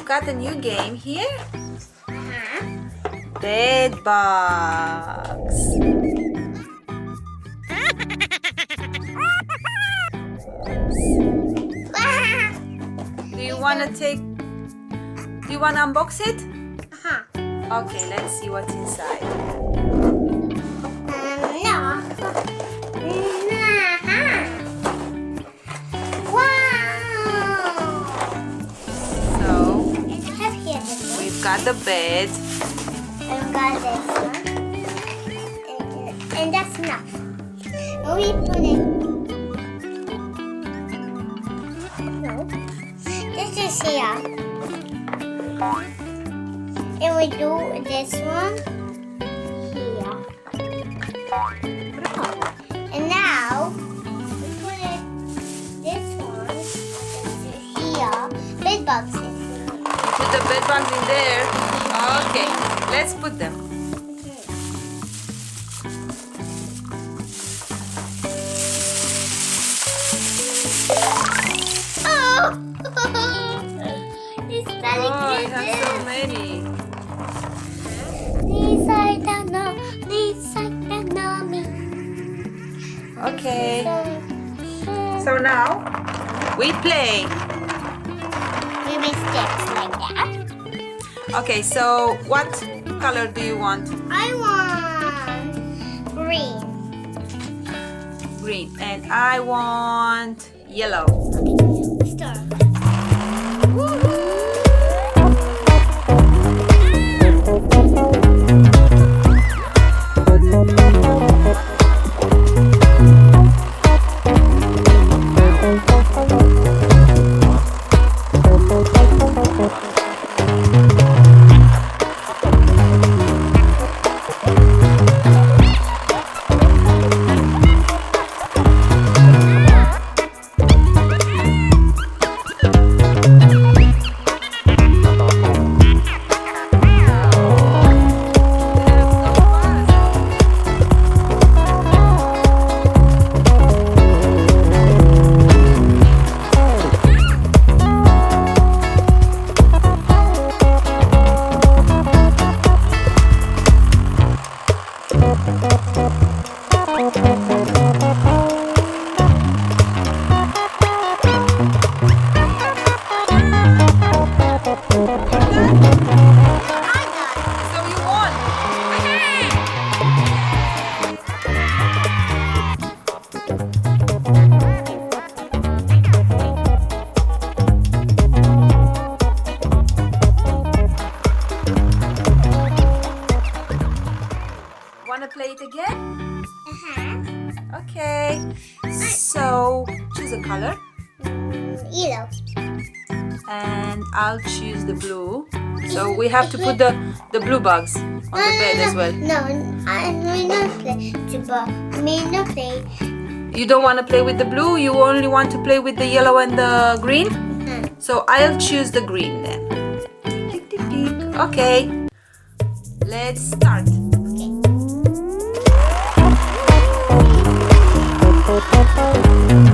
got a new game here. Bed bugs. Do you want to unbox it? Okay, let's see what's inside. No. Wow. So, It's heavier than this. we've got the bed. I've got this one. And that's enough. And we put it. No. This is here. And we do this one here. And now we put it this one here. Bed bugs in here. You put the bed bugs in there. Okay, let's put them. Oh! It's Oh, I have so delicate. many. Me. Okay, so now we play. We make sticks like that. Okay, so what color do you want? I want green. Green. And I want yellow. Start. So you won. Want to play it again? Okay. So choose a color. Yellow. And I'll choose the blue. So we have to put the blue bugs on the bed as well. No, I may not play. May not play. You don't want to play with the blue, you only want to play with the yellow and the green? So I'll choose the green then. Tick, tick, tick. Okay, let's start. Okay.